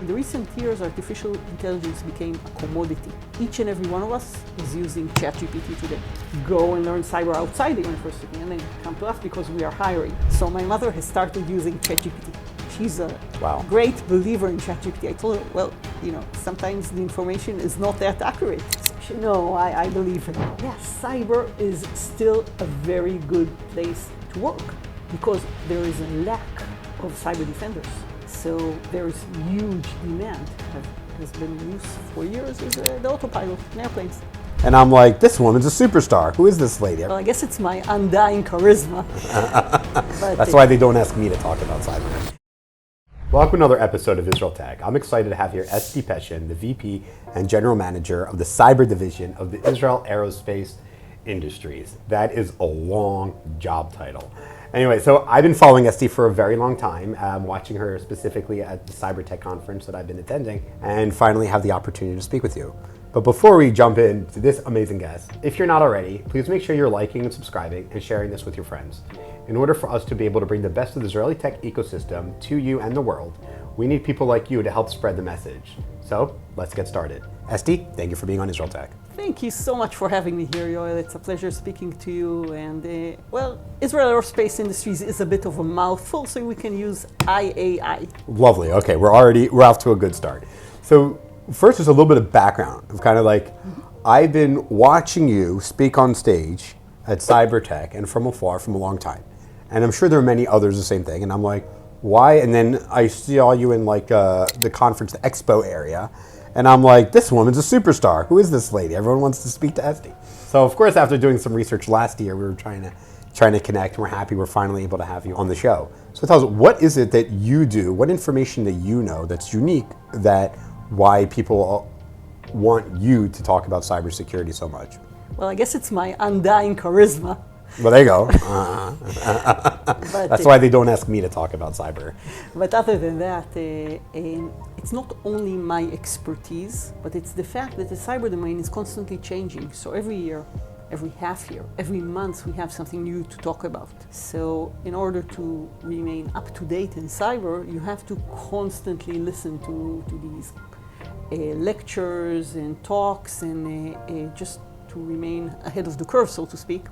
In the recent years, artificial intelligence became a commodity. Each and every one of us is using ChatGPT today. Go and learn cyber outside the university and then come to us because we are hiring. So my mother has started using ChatGPT. She's a great believer in ChatGPT. I told her, well, sometimes the information is not that accurate. So no, I believe her. Yes, cyber is still a very good place to work because there is a lack of cyber defenders. So there is huge demand. Has been in use for years is the autopilot in airplanes. And I'm like, this woman's a superstar. Who is this lady? Well, I guess it's my undying charisma. That's why they don't ask me to talk about cyber. Welcome to another episode of IsraelTech. I'm excited to have here Esti Peshin, the VP and General Manager of the Cyber Division of the Israel Aerospace Industries. That is a long job title. Anyway, so I've been following Esti for a very long time, watching her specifically at the CyberTech conference that I've been attending, and finally have the opportunity to speak with you. But before we jump into this amazing guest, if you're not already, please make sure you're liking and subscribing and sharing this with your friends. In order for us to be able to bring the best of the Israeli tech ecosystem to you and the world, we need people like you to help spread the message. So let's get started. Esti, thank you for being on IsraelTech. Thank you so much for having me here, Yoel. It's a pleasure speaking to you. And Israel Aerospace Industries is a bit of a mouthful, so we can use IAI. Lovely. Okay, we're off to a good start. So first, just a little bit of background of kind of like, I've been watching you speak on stage at CyberTech and from afar from a long time. And I'm sure there are many others the same thing. And I'm like, why? And then I saw you in like the conference, the expo area. And I'm like, this woman's a superstar. Who is this lady? Everyone wants to speak to Esti. So of course, after doing some research last year, we were trying to connect, and we're happy we're finally able to have you on the show. So tell us, what is it that you do? What information that you know that's unique, that why people want you to talk about cybersecurity so much? Well, I guess it's my undying charisma. Well, there you go. That's why they don't ask me to talk about cyber. But other than that, it's not only my expertise, but it's the fact that the cyber domain is constantly changing. So every year, every half year, every month, we have something new to talk about. So in order to remain up to date in cyber, you have to constantly listen to these lectures and talks and just to remain ahead of the curve, so to speak,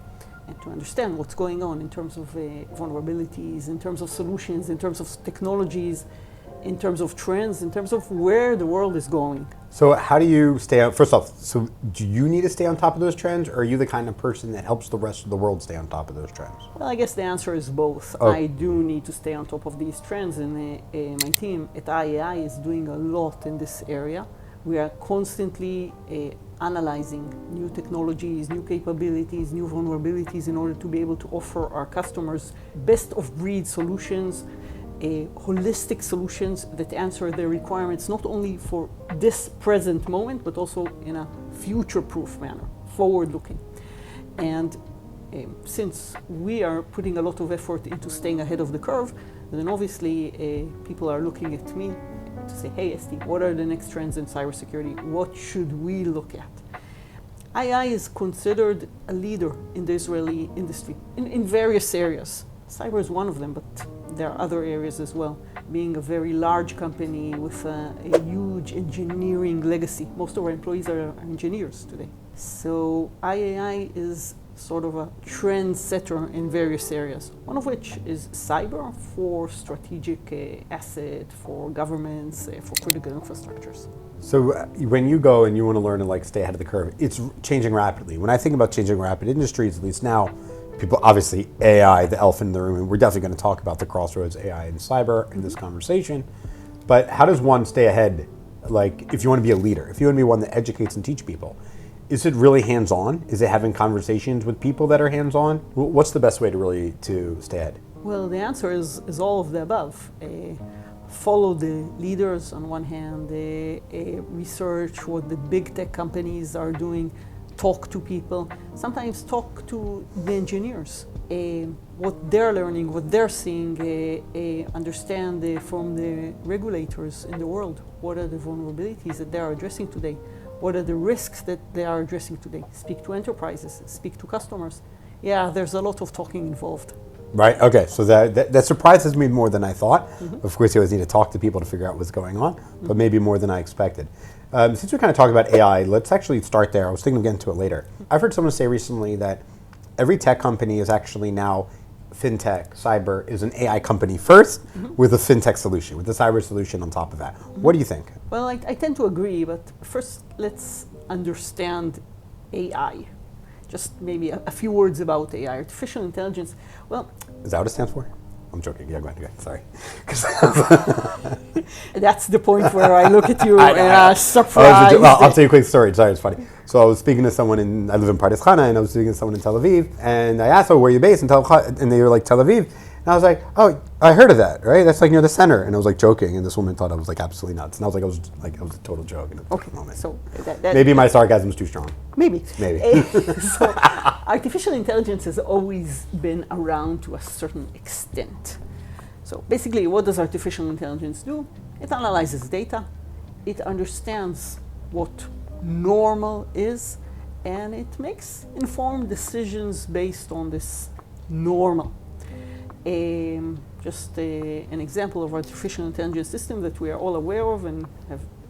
and to understand what's going on in terms of vulnerabilities, in terms of solutions, in terms of technologies, in terms of trends, in terms of where the world is going. So how do you stay on, first off, so do you need to stay on top of those trends, or are you the kind of person that helps the rest of the world stay on top of those trends? Well, I guess the answer is both. Oh. I do need to stay on top of these trends, and my team at IAI is doing a lot in this area. We are constantly analyzing new technologies, new capabilities, new vulnerabilities in order to be able to offer our customers best of breed solutions, holistic solutions that answer their requirements not only for this present moment, but also in a future-proof manner, forward-looking. And since we are putting a lot of effort into staying ahead of the curve, then obviously people are looking at me to say, hey, Esti, what are the next trends in cybersecurity? What should we look at? IAI is considered a leader in the Israeli industry in various areas. Cyber is one of them, but there are other areas as well. Being a very large company with a huge engineering legacy. Most of our employees are engineers today. So IAI is sort of a trendsetter in various areas, one of which is cyber for strategic asset, for governments, for critical infrastructures. So when you go and you want to learn and stay ahead of the curve, it's changing rapidly. When I think about changing rapid industries, at least now, people, obviously AI, the elephant in the room, and we're definitely going to talk about the crossroads AI and cyber in this conversation, but how does one stay ahead? Like, if you want to be a leader, if you want to be one that educates and teach people, is it really hands-on? Is it having conversations with people that are hands-on? What's the best way to stay ahead? Well, the answer is all of the above. Follow the leaders on one hand, research what the big tech companies are doing, talk to people, sometimes talk to the engineers, what they're learning, what they're seeing, understand from the regulators in the world, what are the vulnerabilities that they are addressing today, what are the risks that they are addressing today, speak to enterprises, speak to customers. Yeah, there's a lot of talking involved. Right. Okay. So that surprises me more than I thought. Of course, you always need to talk to people to figure out what's going on, but maybe more than I expected. Since we kind of talked about AI, let's actually start there. I was thinking of getting to it later. I've heard someone say recently that every tech company is actually now fintech, cyber is an AI company first with a fintech solution, with a cyber solution on top of that. What do you think? Well, I tend to agree, but first let's understand AI. Just maybe a few words about AI, artificial intelligence. Well, is that what it stands for? I'm joking. Yeah, go ahead. Sorry. That's the point where I look at you and I'm surprised. I'll tell you a quick story. Sorry, it's funny. So I was speaking to someone I live in Pardes Chana, and I was speaking to someone in Tel Aviv, and I asked, where are you based in Tel Aviv? And they were like, Tel Aviv. And I was like, oh, I heard of that, right? That's like near the center. And I was like joking, and this woman thought I was like absolutely nuts. And I was like, it was a total joke in a moment. So maybe my sarcasm is too strong. Maybe. So artificial intelligence has always been around to a certain extent. So basically, what does artificial intelligence do? It analyzes data, it understands what normal is, and it makes informed decisions based on this normal. Just an example of artificial intelligence system that we are all aware of and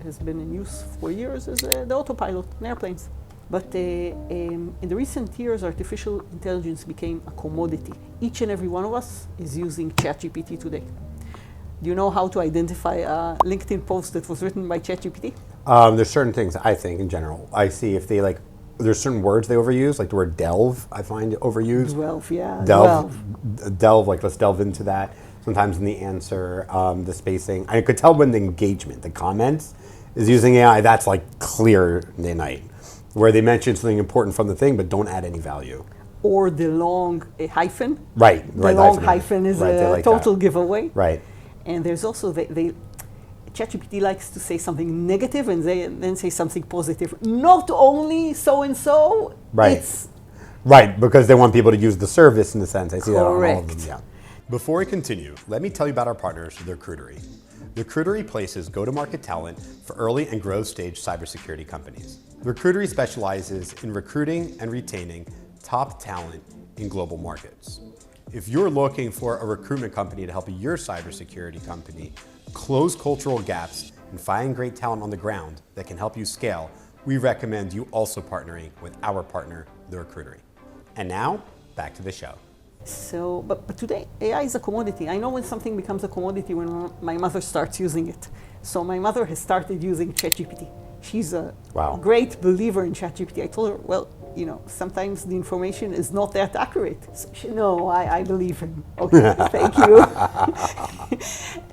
has been in use for years is the autopilot in airplanes. But in the recent years, artificial intelligence became a commodity. Each and every one of us is using ChatGPT today. Do you know how to identify a LinkedIn post that was written by ChatGPT? There's certain things, I think, in general. I see if they there's certain words they overuse, like the word delve, I find overused. Delve, yeah. Delve, like let's delve into that. Sometimes in the answer, the spacing. I could tell when the engagement, the comments, is using AI, that's like clear night. Where they mention something important from the thing, but don't add any value. Or the long hyphen. Right. The long hyphen is a total giveaway. Right. And there's also, ChatGPT likes to say something negative and then say something positive. Not only so-and-so, it's... Right, because they want people to use the service in a sense. I see that on all of them, yeah. Before we continue, let me tell you about our partners, The Recruitery. The Recruitery places go-to-market talent for early and growth stage cybersecurity companies. The Recruitery specializes in recruiting and retaining top talent in global markets. If you're looking for a recruitment company to help your cybersecurity company close cultural gaps and find great talent on the ground that can help you scale, we recommend you also partnering with our partner, The Recruitery. And now, back to the show. So, but today, AI is a commodity. I know when something becomes a commodity when my mother starts using it. So my mother has started using ChatGPT. She's a great believer in ChatGPT. I told her, sometimes the information is not that accurate. So no, I believe him. Okay, thank you.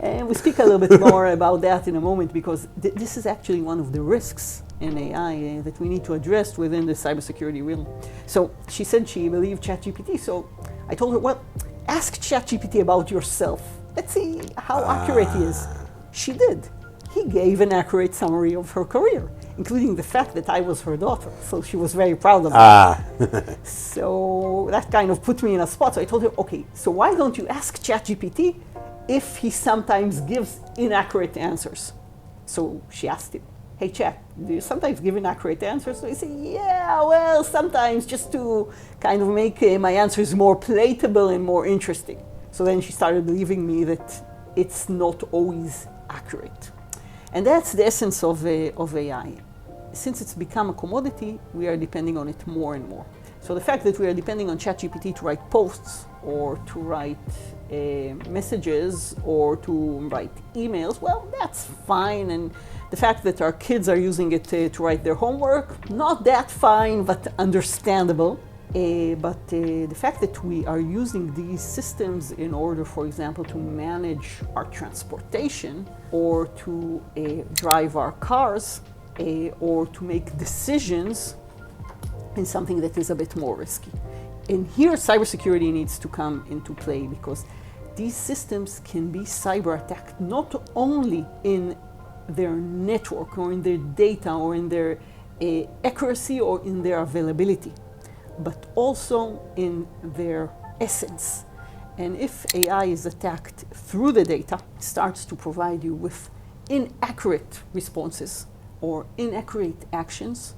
And we speak a little bit more about that in a moment because this is actually one of the risks in AI that we need to address within the cybersecurity realm. So she said she believed ChatGPT. So I told her, ask ChatGPT about yourself. Let's see how accurate he is. She did. He gave an accurate summary of her career, including the fact that I was her daughter. So she was very proud of me. So that kind of put me in a spot. So I told her, okay, so why don't you ask ChatGPT if he sometimes gives inaccurate answers? So she asked him, hey Chat, do you sometimes give inaccurate answers? So he said, yeah, well, sometimes just to kind of make my answers more palatable and more interesting. So then she started believing me that it's not always accurate. And that's the essence of AI. Since it's become a commodity, we are depending on it more and more. So the fact that we are depending on ChatGPT to write posts or to write messages or to write emails, well, that's fine. And the fact that our kids are using it to write their homework, not that fine, but understandable. But the fact that we are using these systems in order, for example, to manage our transportation or to drive our cars or to make decisions is something that is a bit more risky. And here cybersecurity needs to come into play because these systems can be cyber attacked not only in their network or in their data or in their accuracy or in their availability, but also in their essence. And if AI is attacked through the data, it starts to provide you with inaccurate responses or inaccurate actions,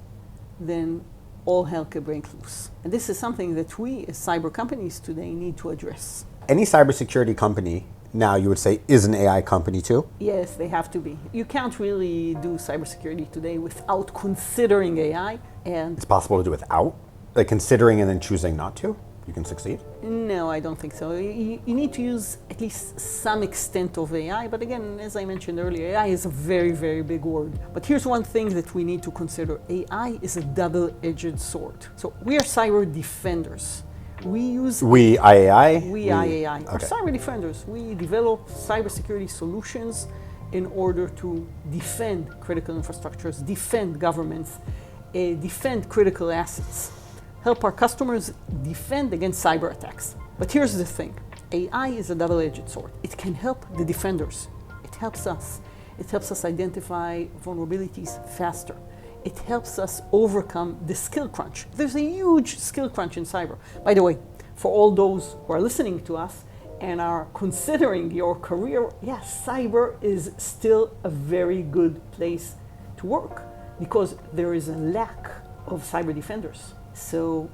then all hell can break loose. And this is something that we as cyber companies today need to address. Any cybersecurity company now, you would say, is an AI company too? Yes, they have to be. You can't really do cybersecurity today without considering AI. And It's possible to do without, like considering and then choosing not to? You can succeed? no, I don't think so. You need to use at least some extent of AI. But again, as I mentioned earlier, AI is a very, very big word. But here's one thing that we need to consider. AI is a double-edged sword. So we are cyber defenders. We use We, IAI? We IAI are okay. cyber defenders. We develop cybersecurity solutions in order to defend critical infrastructures, defend governments, defend critical assets, help our customers defend against cyber attacks. But here's the thing. AI is a double-edged sword. It can help the defenders. It helps us. It helps us identify vulnerabilities faster. It helps us overcome the skill crunch. There's a huge skill crunch in cyber. By the way, for all those who are listening to us and are considering your career, yes, cyber is still a very good place to work because there is a lack of cyber defenders. So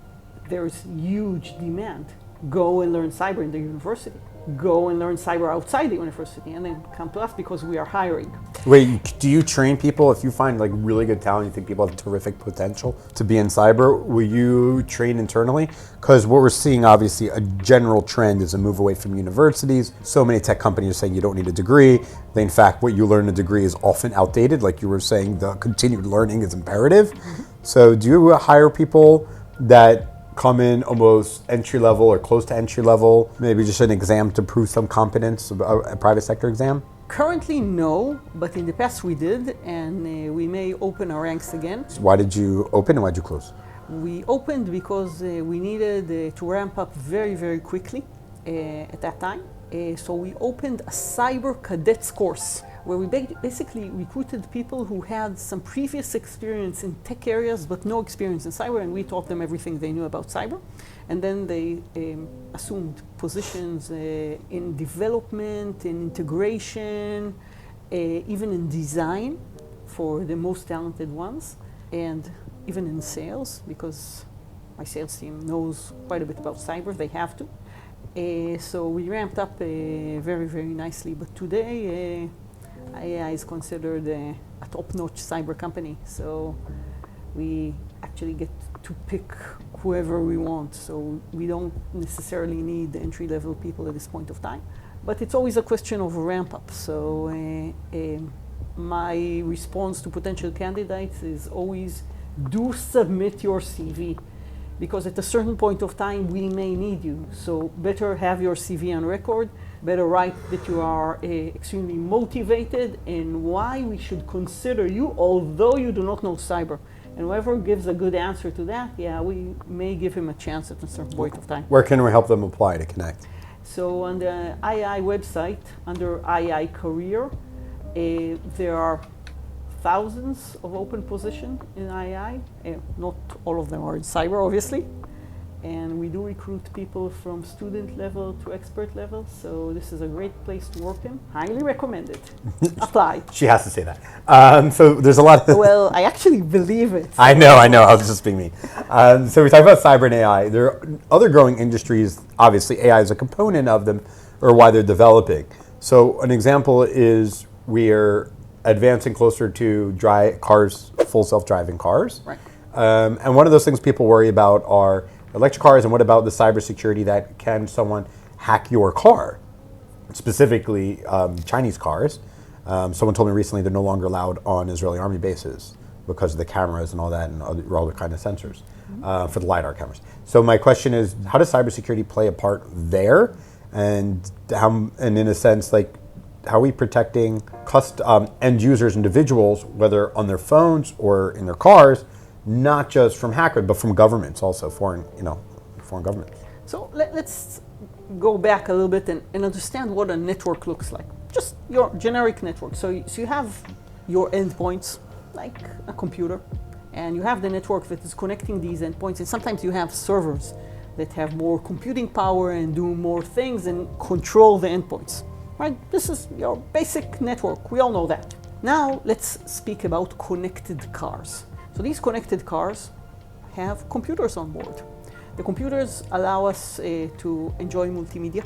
there's huge demand. Go and learn cyber in the university. Go and learn cyber outside the university and then come to us because we are hiring. Wait, do you train people? If you find like really good talent, you think people have terrific potential to be in cyber, will you train internally? Because what we're seeing, obviously, a general trend is a move away from universities. So many tech companies are saying you don't need a degree. In fact, what you learn in a degree is often outdated. Like you were saying, the continued learning is imperative. So do you hire people that come in almost entry level or close to entry level, maybe just an exam to prove some competence, a private sector exam? Currently, no, but in the past we did, and we may open our ranks again. So why did you open and why did you close? We opened because we needed to ramp up very, very quickly at that time. So we opened a cyber cadets course where we basically recruited people who had some previous experience in tech areas but no experience in cyber, and we taught them everything they knew about cyber. And then they assumed positions in development, in integration, even in design for the most talented ones, and even in sales, because my sales team knows quite a bit about cyber, they have to. So we ramped up very, very nicely. But today, IAI is considered a top-notch cyber company. So we actually get to pick whoever we want. So we don't necessarily need the entry-level people at this point of time. But it's always a question of a ramp-up. So my response to potential candidates is always do submit your CV. Because at a certain point of time, we may need you. So better have your CV on record, better write that you are extremely motivated and why we should consider you, although you do not know cyber. And whoever gives a good answer to that, yeah, we may give him a chance at a certain point of time. Where can we help them apply to connect? So on the IAI website, under IAI Career, there are thousands of open positions in IAI. Not all of them are in cyber, obviously. And we do recruit people from student level to expert level. So this is a great place to work in. Highly recommend it. Apply. She has to say that. So there's a lot of... Well, I actually believe it. I know. I was just being mean. So we talk about cyber and AI. There are other growing industries. Obviously, AI is a component of them, or why they're developing. So an example is we're advancing closer to cars, full self-driving cars. Right. And one of those things people worry about are electric cars, and what about the cybersecurity that can someone hack your car? Specifically, Chinese cars. Someone told me recently they're no longer allowed on Israeli army bases because of the cameras and all that and all the kind of sensors for the LiDAR cameras. So my question is, how does cybersecurity play a part there? And in a sense, like, how are we protecting end users, individuals, whether on their phones or in their cars, not just from hackers, but from governments also, foreign governments? So let's go back a little bit and understand what a network looks like. Just your generic network. So you have your endpoints, like a computer, and you have the network that is connecting these endpoints, and sometimes you have servers that have more computing power and do more things and control the endpoints. Right? This is your basic network. We all know that. Now let's speak about connected cars. So these connected cars have computers on board. The computers allow us to enjoy multimedia.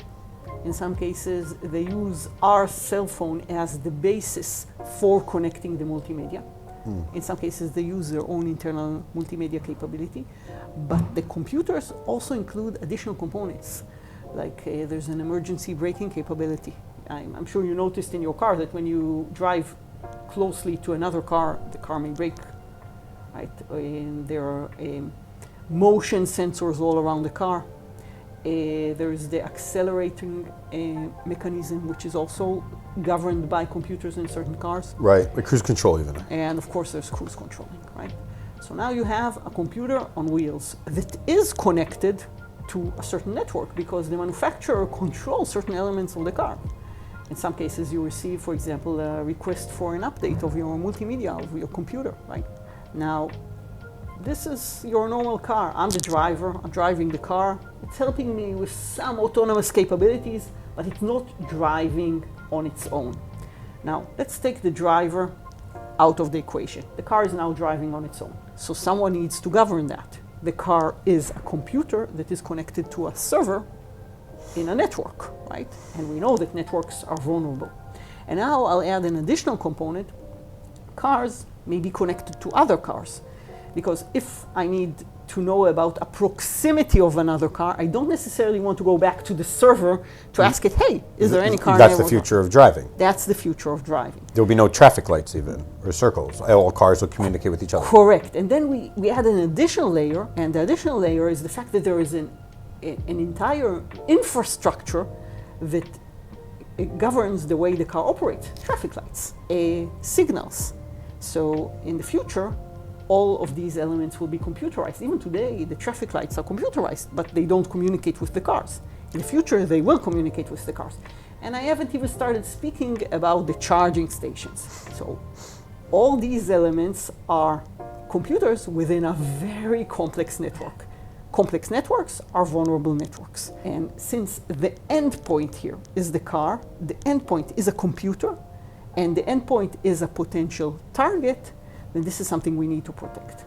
In some cases, they use our cell phone as the basis for connecting the multimedia. In some cases, they use their own internal multimedia capability. But the computers also include additional components, like there's an emergency braking capability. I'm sure you noticed in your car that when you drive closely to another car, the car may brake, right? And there are motion sensors all around the car. There is the accelerating mechanism, which is also governed by computers in certain cars. Right, like cruise control even. And of course there's cruise controlling, right? So now you have a computer on wheels that is connected to a certain network because the manufacturer controls certain elements of the car. In some cases you receive, for example, a request for an update of your multimedia, of your computer, right? Now, this is your normal car. I'm the driver, I'm driving the car. It's helping me with some autonomous capabilities, but it's not driving on its own. Now, let's take the driver out of the equation. The car is now driving on its own. So someone needs to govern that. The car is a computer that is connected to a server in a network, right? And we know that networks are vulnerable. And now I'll add an additional component. Cars may be connected to other cars. Because if I need to know about a proximity of another car, I don't necessarily want to go back to the server to ask it, hey, is there any car That's the future of driving. That's the future of driving. There will be no traffic lights even, or circles. All cars will communicate with each other. Correct. And then we add an additional layer, and the additional layer is the fact that there is an entire infrastructure that governs the way the car operates. Traffic lights, signals. So in the future, all of these elements will be computerized. Even today, the traffic lights are computerized, but they don't communicate with the cars. In the future, they will communicate with the cars. And I haven't even started speaking about the charging stations. So all these elements are computers within a very complex network. Complex networks are vulnerable networks. And since the endpoint here is the car, the endpoint is a computer, and the endpoint is a potential target, then this is something we need to protect.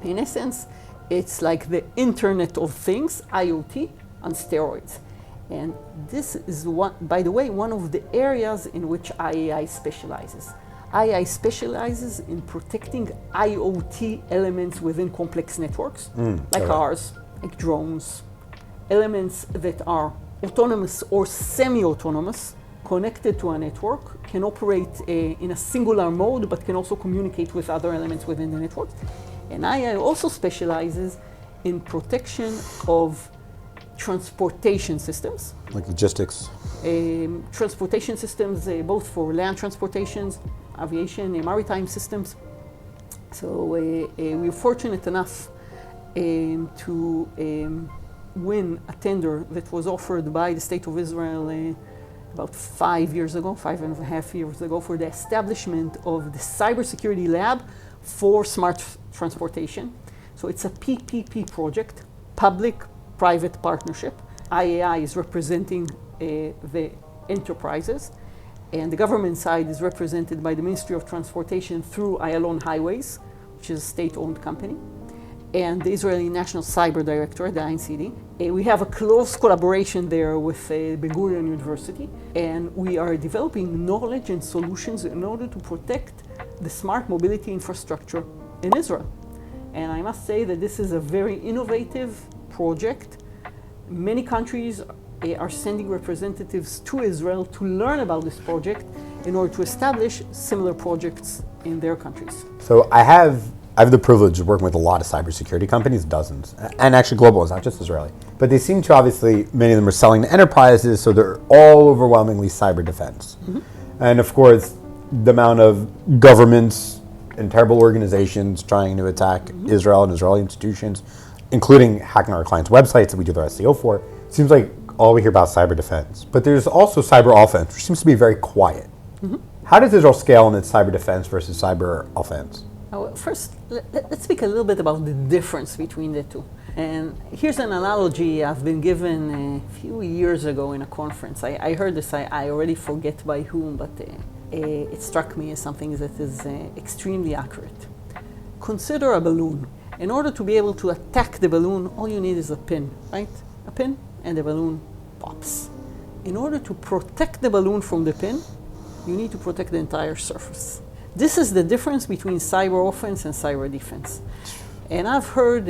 In essence, it's like the Internet of Things, IoT, on steroids. And this is, by the way, one of the areas in which IAI specializes. IAI specializes in protecting IoT elements within complex networks, like cars, like drones, elements that are autonomous or semi-autonomous, connected to a network, can operate in a singular mode, but can also communicate with other elements within the network. And IAI also specializes in protection of transportation systems. Like logistics? Transportation systems, both for land transportations, aviation, and maritime systems. So we're fortunate enough to win a tender that was offered by the State of Israel about 5 years ago, 5.5 years ago, for the establishment of the cybersecurity lab for smart transportation. So it's a PPP project, public-private partnership. IAI is representing the enterprises, and the government side is represented by the Ministry of Transportation through Ayalon Highways, which is a state-owned company, and the Israeli National Cyber Directorate, the INCD. We have a close collaboration there with Ben-Gurion University, and we are developing knowledge and solutions in order to protect the smart mobility infrastructure in Israel. And I must say that this is a very innovative project. Many countries are sending representatives to Israel to learn about this project in order to establish similar projects in their countries. So I have the privilege of working with a lot of cybersecurity companies, dozens, and actually global, it's not just Israeli. But they seem to obviously, many of them are selling to enterprises, so they're all overwhelmingly cyber defense. And of course, the amount of governments and terrible organizations trying to attack Israel and Israeli institutions, including hacking our clients' websites that we do their SEO for, seems like all we hear about cyber defense. But there's also cyber offense, which seems to be very quiet. How does Israel scale in its cyber defense versus cyber offense? First, let's speak a little bit about the difference between the two. And here's an analogy I've been given a few years ago in a conference. I heard this, I already forget by whom, but it struck me as something that is extremely accurate. Consider a balloon. In order to be able to attack the balloon, all you need is a pin, right? A pin, and the balloon pops. in order to protect the balloon from the pin, you need to protect the entire surface. This is the difference between cyber offense and cyber defense. And I've heard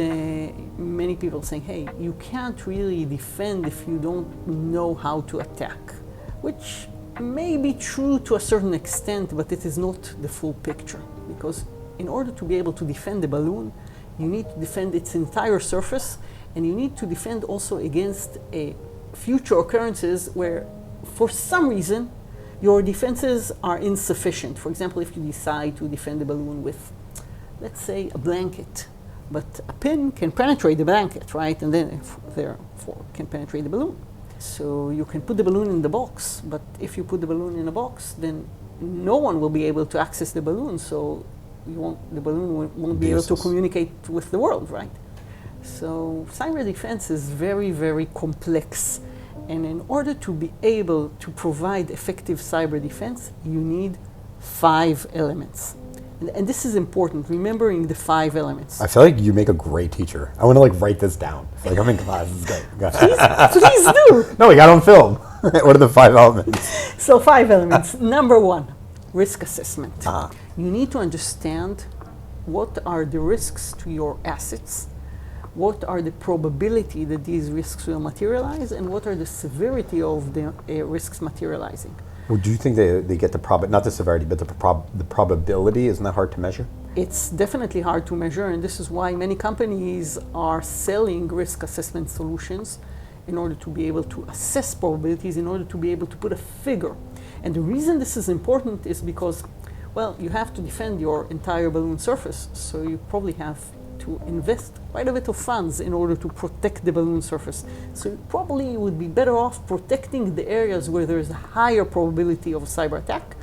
many people saying, hey, you can't really defend if you don't know how to attack, which may be true to a certain extent, but it is not the full picture. Because in order to be able to defend the balloon, you need to defend its entire surface, and you need to defend also against future occurrences where, for some reason, your defenses are insufficient. For example, if you decide to defend the balloon with, let's say, a blanket, but a pin can penetrate the blanket, right? And then therefore can penetrate the balloon. So you can put the balloon in the box, but if you put the balloon in a box, then no one will be able to access the balloon, so the balloon won't be able to communicate with the world, right? So cyber defense is very, very complex. And in order to be able to provide effective cyber defense, you need 5 elements. And this is important, remembering the 5 elements. I feel like you make a great teacher. I want to write this down. Like I'm in class. This is great. Please do. No, we got on film. What are the 5 elements? So 5 elements. Number 1, risk assessment. You need to understand what are the risks to your assets, what are the probability that these risks will materialize, and what are the severity of the risks materializing. Well, do you think they get not the severity, but the probability? Isn't that hard to measure? It's definitely hard to measure, and this is why many companies are selling risk assessment solutions in order to be able to assess probabilities, in order to be able to put a figure. And the reason this is important is because, well, you have to defend your entire balloon surface, so you probably have to invest quite a bit of funds in order to protect the balloon surface. So you probably would be better off protecting the areas where there is a higher probability of a cyber attack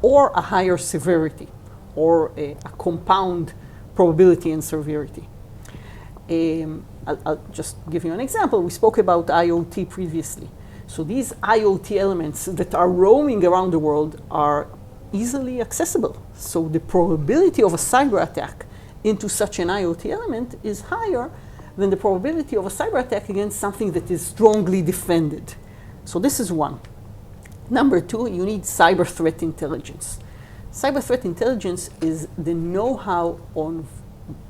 or a higher severity or a compound probability and severity. I'll just give you an example. We spoke about IoT previously. So these IoT elements that are roaming around the world are easily accessible. So the probability of a cyber attack into such an IoT element is higher than the probability of a cyber attack against something that is strongly defended. So this is 1. Number 2, you need cyber threat intelligence. Cyber threat intelligence is the know-how on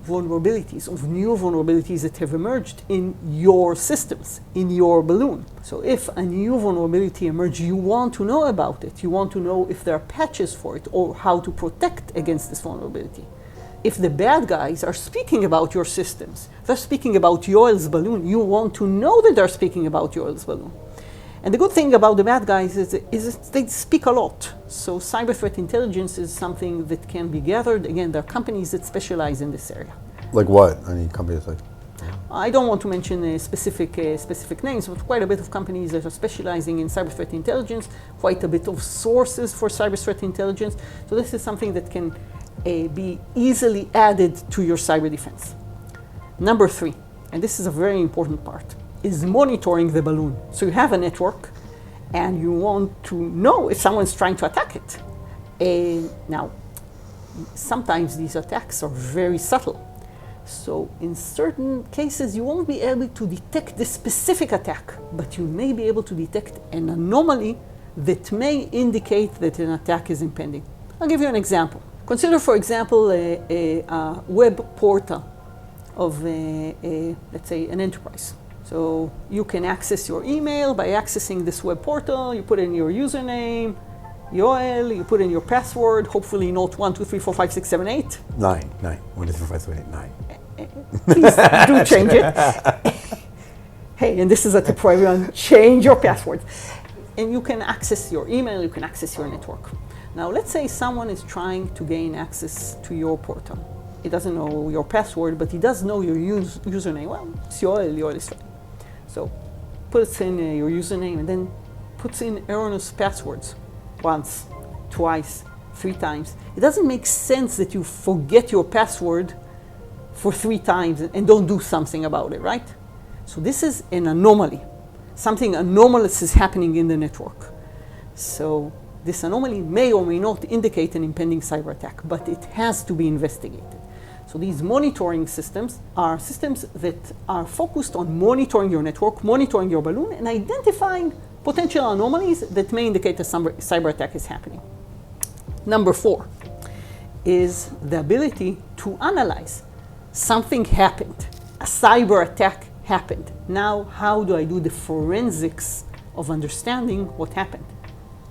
vulnerabilities, of new vulnerabilities that have emerged in your systems, in your balloon. So if a new vulnerability emerges, you want to know about it. You want to know if there are patches for it or how to protect against this vulnerability. If the bad guys are speaking about your systems, they're speaking about Yoel's balloon, you want to know that they're speaking about Yoel's balloon. And the good thing about the bad guys is they speak a lot. So cyber threat intelligence is something that can be gathered. Again, there are companies that specialize in this area. Like what? I mean, companies like? I don't want to mention specific names, but quite a bit of companies that are specializing in cyber threat intelligence, quite a bit of sources for cyber threat intelligence. So this is something that can be easily added to your cyber defense. Number 3, and this is a very important part, is monitoring the balloon. So you have a network and you want to know if someone's trying to attack it. Now, sometimes these attacks are very subtle. So in certain cases, you won't be able to detect the specific attack, but you may be able to detect an anomaly that may indicate that an attack is impending. I'll give you an example. Consider, for example, a web portal of, let's say, an enterprise. So you can access your email by accessing this web portal. You put in your username, Yoel, you put in your password, hopefully not 1, 2, 3, 4, 5, 6, 7, 8. 9. 1, 2, 3, 4, 5, 6, 7, 8, 9. Please do change it. Hey, and this is a tip for everyone, change your password. And you can access your email, you can access your network. Now, let's say someone is trying to gain access to your portal. He doesn't know your password, but he does know your username. Well, it's Yoel Israel. So, puts in your username and then puts in erroneous passwords once, twice, 3 times. It doesn't make sense that you forget your password for 3 times and don't do something about it, right? So this is an anomaly. Something anomalous is happening in the network. So this anomaly may or may not indicate an impending cyber attack, but it has to be investigated. So these monitoring systems are systems that are focused on monitoring your network, monitoring your balloon, and identifying potential anomalies that may indicate a cyber attack is happening. Number 4 is the ability to analyze. Something happened. A cyber attack happened. Now, how do I do the forensics of understanding what happened?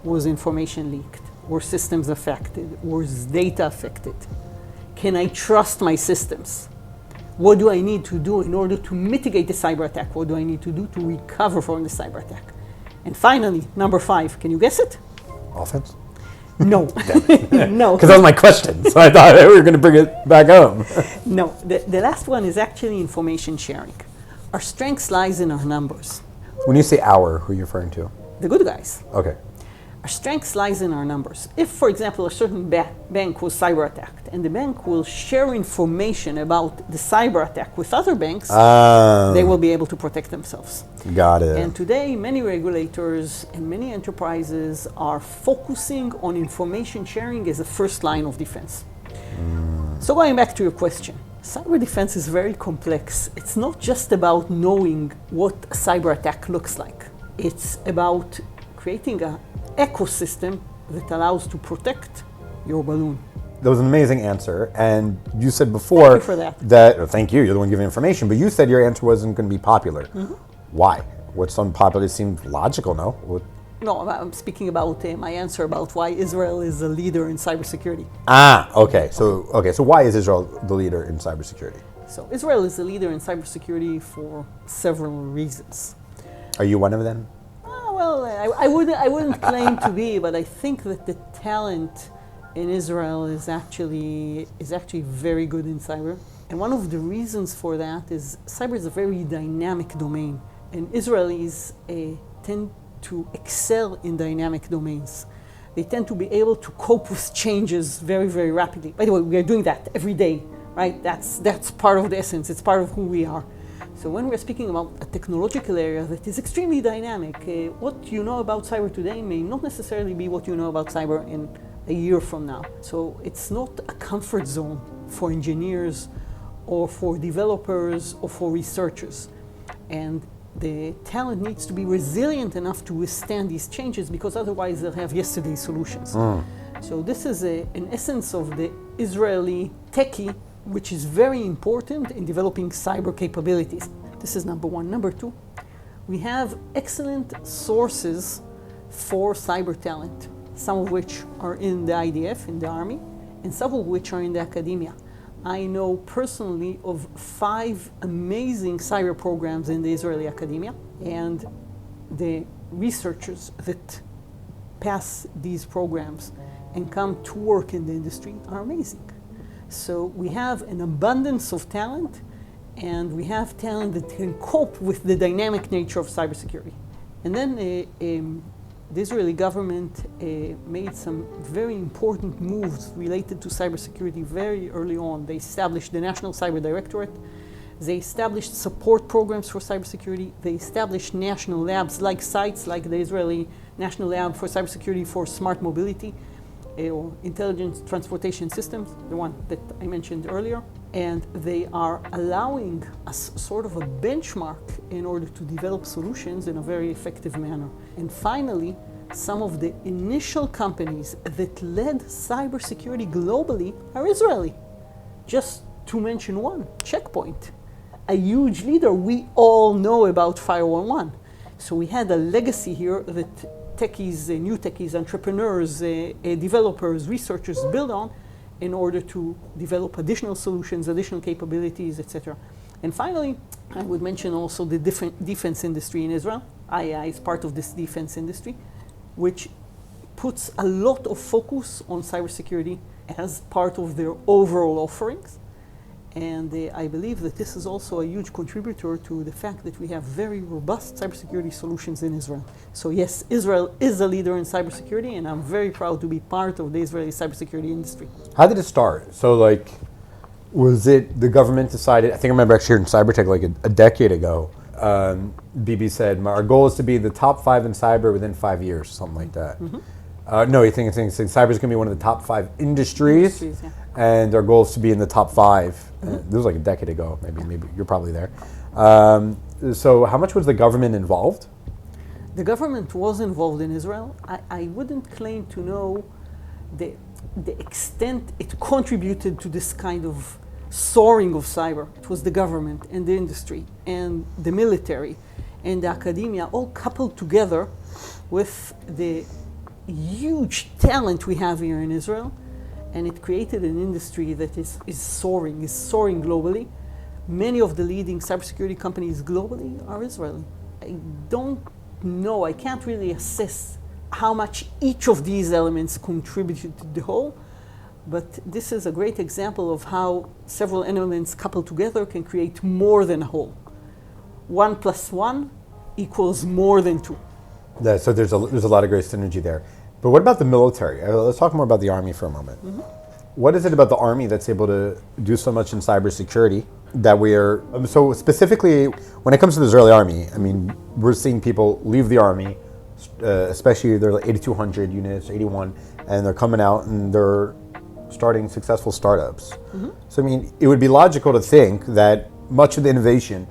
Was information leaked? Were systems affected? Was data affected? Can I trust my systems? What do I need to do in order to mitigate the cyber attack? What do I need to do to recover from the cyber attack? And finally, number 5, can you guess it? Offense? No. No. Because that was my question, so I thought we were going to bring it back home. No, the last one is actually information sharing. Our strength lies in our numbers. When you say our, who are you referring to? The good guys. Okay. Our strength lies in our numbers. If, for example, a certain bank was cyber attacked and the bank will share information about the cyber attack with other banks, they will be able to protect themselves. Got it. And today, many regulators and many enterprises are focusing on information sharing as a first line of defense. So going back to your question, cyber defense is very complex. It's not just about knowing what a cyber attack looks like. It's about creating an ecosystem that allows to protect your balloon. That was an amazing answer. And you said before Thank you for that. Thank you, you're the one giving information, but you said your answer wasn't going to be popular. Why? What's unpopular seemed logical, no? No, I'm speaking about my answer about why Israel is a leader in cybersecurity. Okay. So why is Israel the leader in cybersecurity? So Israel is a leader in cybersecurity for several reasons. Are you one of them? Well, I wouldn't claim to be, but I think that the talent in Israel is actually very good in cyber. And one of the reasons for that is cyber is a very dynamic domain, and Israelis tend to excel in dynamic domains. They tend to be able to cope with changes very, very rapidly. By the way, we are doing that every day, right? That's part of the essence. It's part of who we are. So when we're speaking about a technological area that is extremely dynamic, what you know about cyber today may not necessarily be what you know about cyber in a year from now. So it's not a comfort zone for engineers or for developers or for researchers. And the talent needs to be resilient enough to withstand these changes, because otherwise they'll have yesterday's solutions. So this is an essence of the Israeli techie, which is very important in developing cyber capabilities. This is number 1. Number 2, we have excellent sources for cyber talent, some of which are in the IDF, in the army, and some of which are in the academia. I know personally of 5 amazing cyber programs in the Israeli academia, and the researchers that pass these programs and come to work in the industry are amazing. So we have an abundance of talent, and we have talent that can cope with the dynamic nature of cybersecurity. And then the Israeli government made some very important moves related to cybersecurity very early on. They established the National Cyber Directorate. They established support programs for cybersecurity. They established national labs like sites like the Israeli National Lab for Cybersecurity for Smart Mobility, or Intelligent Transportation Systems, the one that I mentioned earlier. And they are allowing us sort of a benchmark in order to develop solutions in a very effective manner. And finally, some of the initial companies that led cybersecurity globally are Israeli. Just to mention one, Check Point, a huge leader. We all know about Firewall One. So we had a legacy here that techies, new techies, entrepreneurs, developers, researchers build on in order to develop additional solutions, additional capabilities, etc. And finally, I would mention also the defense industry in Israel. IAI is part of this defense industry, which puts a lot of focus on cybersecurity as part of their overall offerings. And I believe that this is also a huge contributor to the fact that we have very robust cybersecurity solutions in Israel. So yes, Israel is a leader in cybersecurity, and I'm very proud to be part of the Israeli cybersecurity industry. How did it start? So was it the government decided, I think I remember actually here in CyberTech like a decade ago, BB said, our goal is to be the top 5 in cyber within 5 years, something like that. No, you think cyber is going to be one of the top 5 industries, yeah. And our goal is to be in the top 5. This was like a decade ago, maybe you're probably there. So how much was the government involved? The government was involved in Israel. I wouldn't claim to know the extent it contributed to this kind of soaring of cyber. It was the government and the industry and the military and the academia all coupled together with the huge talent we have here in Israel, and it created an industry that is soaring globally. Many of the leading cybersecurity companies globally are Israeli. I don't know, I can't really assess how much each of these elements contributed to the whole, but this is a great example of how several elements coupled together can create more than a whole. 1 + 1 equals more than 2. Yeah, so there's a lot of great synergy there. But what about the military? Let's talk more about the Army for a moment. Mm-hmm. What is it about the Army that's able to do so much in cybersecurity that we are, so specifically when it comes to the Israeli Army, I mean, we're seeing people leave the Army, especially they're like 8,200 units, 81, and they're coming out and they're starting successful startups. Mm-hmm. So I mean, it would be logical to think that much of the innovation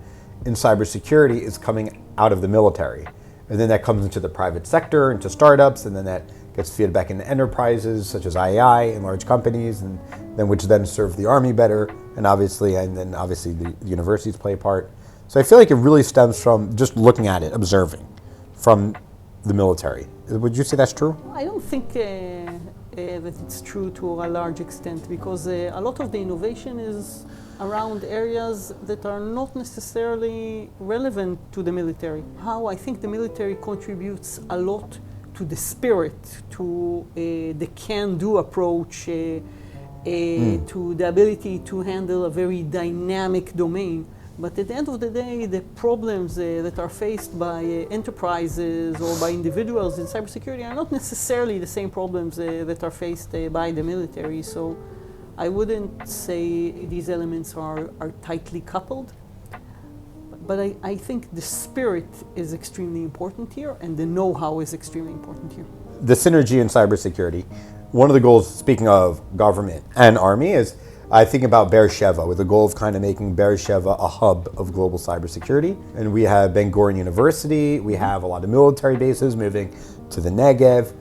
in cybersecurity is coming out of the military. And then that comes into the private sector, into startups, and then that gets fed back into enterprises such as IAI and large companies, and then which then serve the Army better, and then obviously the universities play a part. So I feel like it really stems from just looking at it, observing from the military. Would you say that's true? I don't think that it's true to a large extent, because a lot of the innovation is around areas that are not necessarily relevant to the military. How I think the military contributes a lot to the spirit, to the can-do approach, to the ability to handle a very dynamic domain. But at the end of the day, the problems that are faced by enterprises or by individuals in cybersecurity are not necessarily the same problems that are faced by the military. So I wouldn't say these elements are tightly coupled, but I think the spirit is extremely important here, and the know-how is extremely important here. The synergy in cybersecurity, one of the goals, speaking of government and Army, is I think about Beersheva, with the goal of kind of making Beersheva a hub of global cybersecurity. And we have Ben Gurion University, we have a lot of military bases moving to the Negev,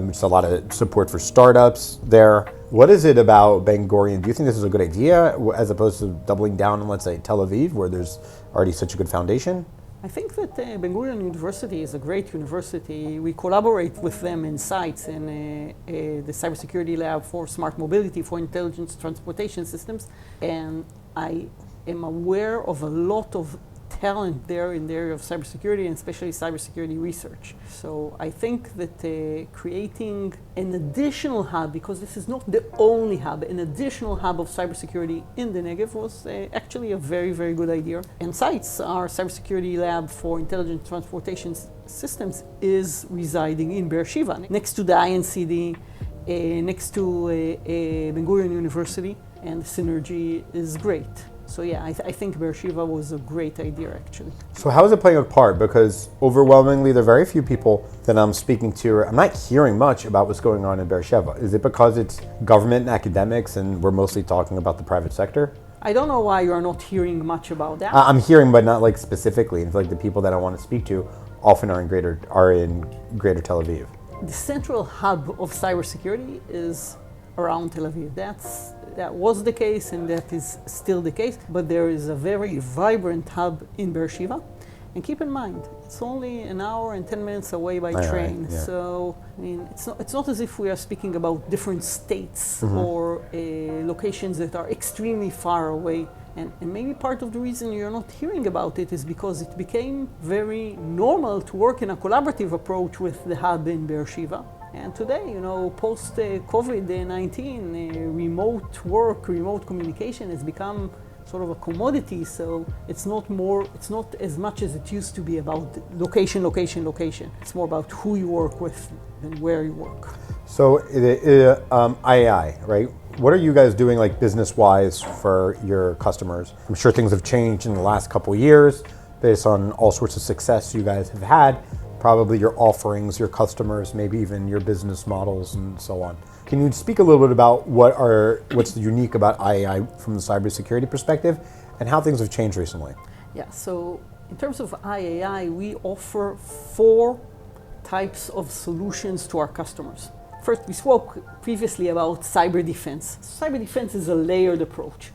just a lot of support for startups there. What is it about Ben Gurion? Do you think this is a good idea as opposed to doubling down on, let's say, Tel Aviv, where there's already such a good foundation? I think that Ben Gurion University is a great university. We collaborate with them in sites in the cybersecurity lab for smart mobility, for intelligent transportation systems. And I am aware of a lot of talent there in the area of cybersecurity, and especially cybersecurity research. So I think that creating an additional hub, because this is not the only hub, an additional hub of cybersecurity in the Negev was actually a very, very good idea. And sites, our cybersecurity lab for intelligent transportation systems is residing in Beersheva, next to the INCD, next to Ben Gurion University, and the synergy is great. So yeah, I think Beersheva was a great idea, actually. So how is it playing a part? Because overwhelmingly, there are very few people that I'm speaking to. I'm not hearing much about what's going on in Beersheva. Is it because it's government and academics and we're mostly talking about the private sector? I don't know why you're not hearing much about that. I'm hearing, but not like specifically. It's like the people that I want to speak to often are in greater Tel Aviv. The central hub of cybersecurity is around Tel Aviv. That was the case, and that is still the case, but there is a very vibrant hub in Beersheva. And keep in mind, it's only an hour and 10 minutes away by train. Right, yeah. So, I mean, it's not as if we are speaking about different states or locations that are extremely far away. And maybe part of the reason you're not hearing about it is because it became very normal to work in a collaborative approach with the hub in Beersheva. And today, post-COVID-19, remote work, remote communication has become sort of a commodity. So it's not as much as it used to be about location. It's more about who you work with than where you work. So IAI, right? What are you guys doing like business-wise for your customers? I'm sure things have changed in the last couple of years based on all sorts of success you guys have had. Probably your offerings, your customers, maybe even your business models and so on. Can you speak a little bit about what's unique about IAI from the cybersecurity perspective and how things have changed recently? Yeah, so In terms of IAI, we offer 4 types of solutions to our customers. First, we spoke previously about cyber defense. Cyber defense is a layered approach.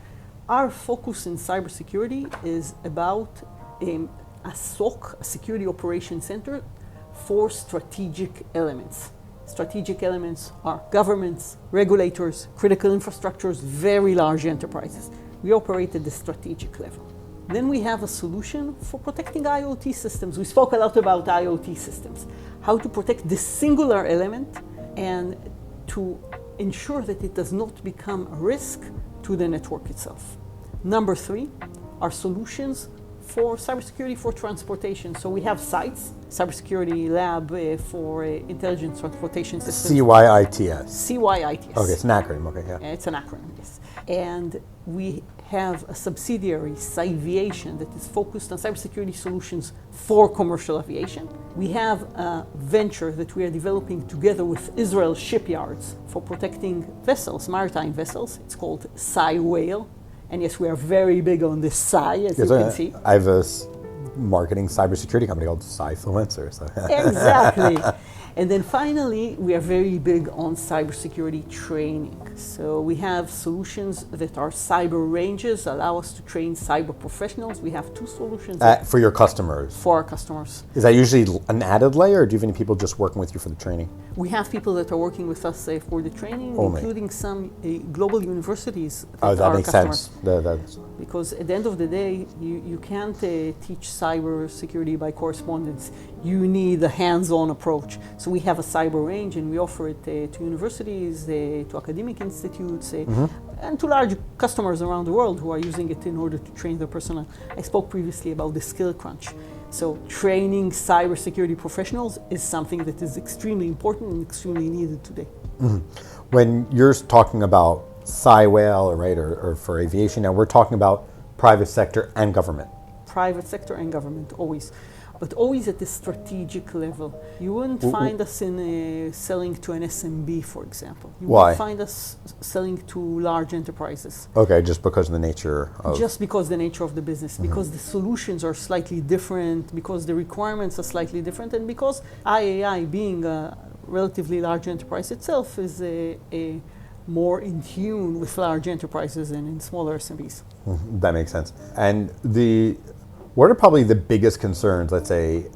Our focus in cybersecurity is about a SOC, a Security Operations Center, for strategic elements. Strategic elements are governments, regulators, critical infrastructures, very large enterprises. We operate at the strategic level. Then we have a solution for protecting IoT systems. We spoke a lot about IoT systems, how to protect this singular element and to ensure that it does not become a risk to the network itself. Number 3 are solutions for cybersecurity for transportation. So we have sites, cybersecurity lab for intelligent transportation systems. CYITS. CYITS. Okay, it's an acronym. Okay, yeah. It's an acronym, yes. And we have a subsidiary, Cyviation, that is focused on cybersecurity solutions for commercial aviation. We have a venture that we are developing together with Israel shipyards for protecting vessels, maritime vessels. It's called CyWhale. And yes, we are very big on this Cy, as you can see. I have a marketing cybersecurity company called Cyfluencer. So. Exactly. And then finally, we are very big on cybersecurity training. So we have solutions that are cyber ranges, allow us to train cyber professionals. We have 2 solutions. For your customers? For our customers. Is that usually an added layer, or do you have any people just working with you for the training? We have people that are working with us for the training, including some global universities that that are makes customers. Sense. Because at the end of the day, you can't teach cybersecurity by correspondence. You need a hands-on approach. So we have a cyber range, and we offer it to universities, to academic institutes, and to large customers around the world who are using it in order to train their personnel. I spoke previously about the skill crunch. So training cybersecurity professionals is something that is extremely important and extremely needed today. When you're talking about CyWhale, right, or for aviation, now we're talking about private sector and government. Private sector and government, always. But always at the strategic level. You wouldn't find us in selling to an SMB, for example. You would find us selling to large enterprises. Okay, just because of the nature of... Just because the nature of the business, because the solutions are slightly different, because the requirements are slightly different, and because IAI, being a relatively large enterprise itself, is a more in tune with large enterprises than in smaller SMBs. That makes sense. And what are probably the biggest concerns, let's say,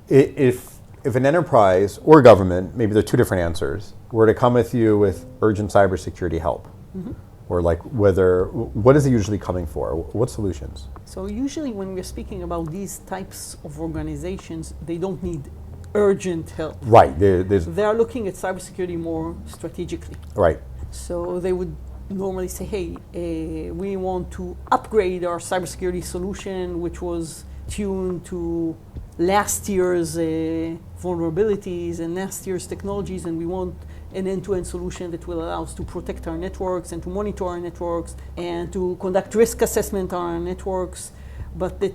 if an enterprise or government, maybe they're 2 different answers, were to come with you with urgent cybersecurity help? Or what is it usually coming for? What solutions? So usually when we're speaking about these types of organizations, they don't need urgent help. Right. They are looking at cybersecurity more strategically. Right. So they would normally say, hey, we want to upgrade our cybersecurity solution, which was tuned to last year's vulnerabilities and last year's technologies, and we want an end-to-end solution that will allow us to protect our networks and to monitor our networks and to conduct risk assessment on our networks, but that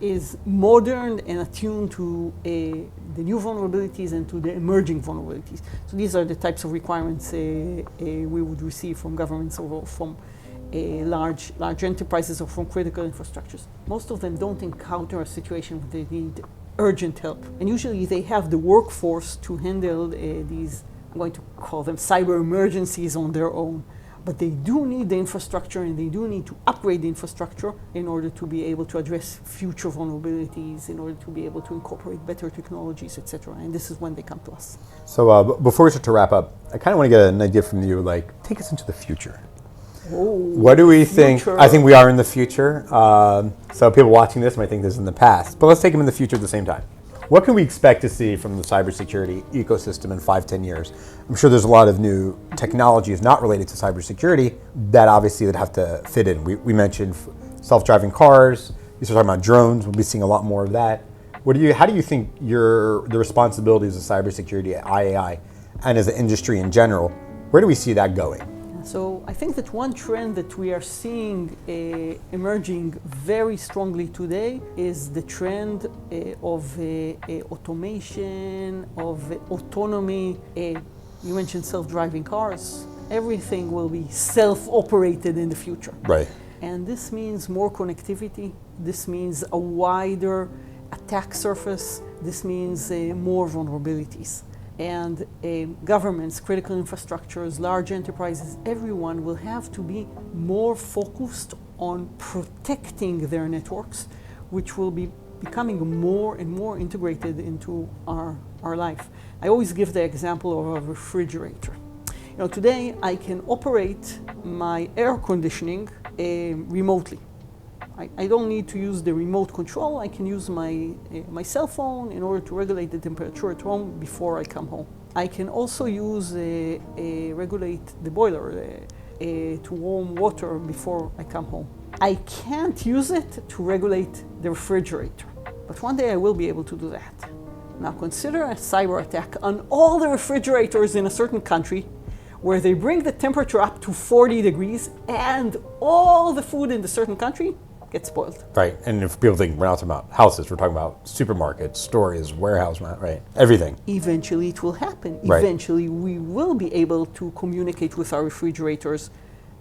is modern and attuned to the new vulnerabilities and to the emerging vulnerabilities. So these are the types of requirements we would receive from governments or from large enterprises or from critical infrastructures. Most of them don't encounter a situation where they need urgent help. And usually they have the workforce to handle these, I'm going to call them cyber emergencies on their own. But they do need the infrastructure, and they do need to upgrade the infrastructure in order to be able to address future vulnerabilities, in order to be able to incorporate better technologies, etc. And this is when they come to us. So before we start to wrap up, I kind of want to get an idea from you, take us into the future. What do we think? I think we are in the future. So people watching this might think this is in the past, but let's take them in the future at the same time. What can we expect to see from the cybersecurity ecosystem in 5-10 years? I'm sure there's a lot of new technologies not related to cybersecurity that obviously that have to fit in. We mentioned self-driving cars. You start talking about drones. We'll be seeing a lot more of that. How do you think the responsibilities of cybersecurity at IAI and as an industry in general, where do we see that going? So I think that one trend that we are seeing emerging very strongly today is the trend of automation, of autonomy. You mentioned self-driving cars. Everything will be self-operated in the future. Right. And this means more connectivity. This means a wider attack surface. This means more vulnerabilities. And governments, critical infrastructures, large enterprises, everyone will have to be more focused on protecting their networks, which will be becoming more and more integrated into our life. I always give the example of a refrigerator. You know, today I can operate my air conditioning remotely. I don't need to use the remote control. I can use my cell phone in order to regulate the temperature at home before I come home. I can also use regulate the boiler to warm water before I come home. I can't use it to regulate the refrigerator, but one day I will be able to do that. Now consider a cyber attack on all the refrigerators in a certain country where they bring the temperature up to 40 degrees and all the food in the certain country gets spoiled. Right, and if people think we're not talking about houses, we're talking about supermarkets, stores, warehouse, right? Everything. Eventually it will happen. Right. Eventually we will be able to communicate with our refrigerators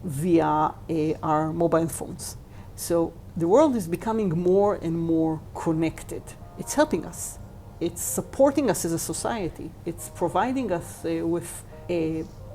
via our mobile phones. So the world is becoming more and more connected. It's helping us. It's supporting us as a society. It's providing us with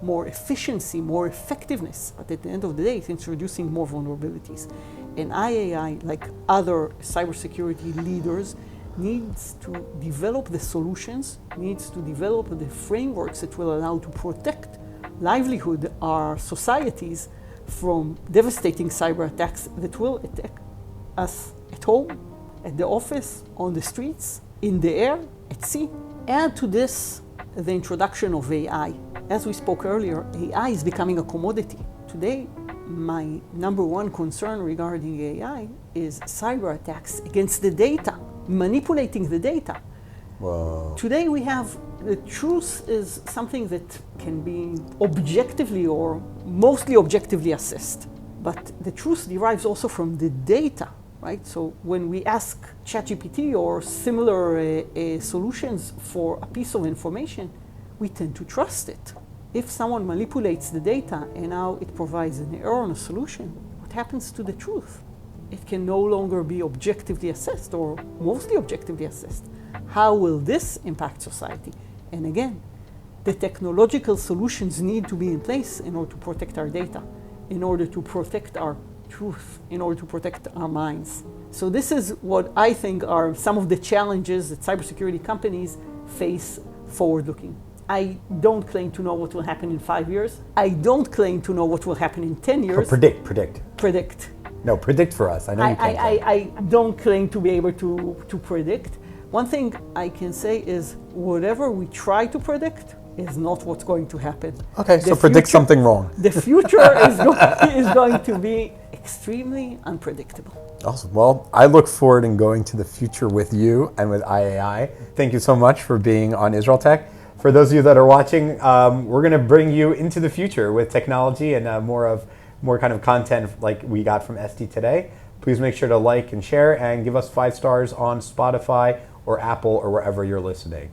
more efficiency, more effectiveness. But at the end of the day, it's introducing more vulnerabilities. And IAI, like other cybersecurity leaders, needs to develop the solutions, needs to develop the frameworks that will allow to protect livelihood, our societies, from devastating cyber attacks that will attack us at home, at the office, on the streets, in the air, at sea. Add to this the introduction of AI. As we spoke earlier, AI is becoming a commodity. Today, my number one concern regarding AI is cyber attacks against the data, manipulating the data. Whoa. Today we have, the truth is something that can be objectively or mostly objectively assessed. But the truth derives also from the data, right? So when we ask ChatGPT or similar solutions for a piece of information, we tend to trust it. If someone manipulates the data and now it provides an error on a solution, what happens to the truth? It can no longer be objectively assessed or mostly objectively assessed. How will this impact society? And again, the technological solutions need to be in place in order to protect our data, in order to protect our truth, in order to protect our minds. So this is what I think are some of the challenges that cybersecurity companies face forward-looking. I don't claim to know what will happen in 5 years. I don't claim to know what will happen in 10 years. Predict. Predict. No, predict for us. I know you can't. I don't claim to be able to predict. One thing I can say is whatever we try to predict is not what's going to happen. Okay, so predict something wrong. The future is going to be extremely unpredictable. Awesome. Well, I look forward in going to the future with you and with IAI. Thank you so much for being on IsraelTech. For those of you that are watching, we're going to bring you into the future with technology and more kind of content like we got from Esti today. Please make sure to like and share and give us 5 stars on Spotify or Apple or wherever you're listening.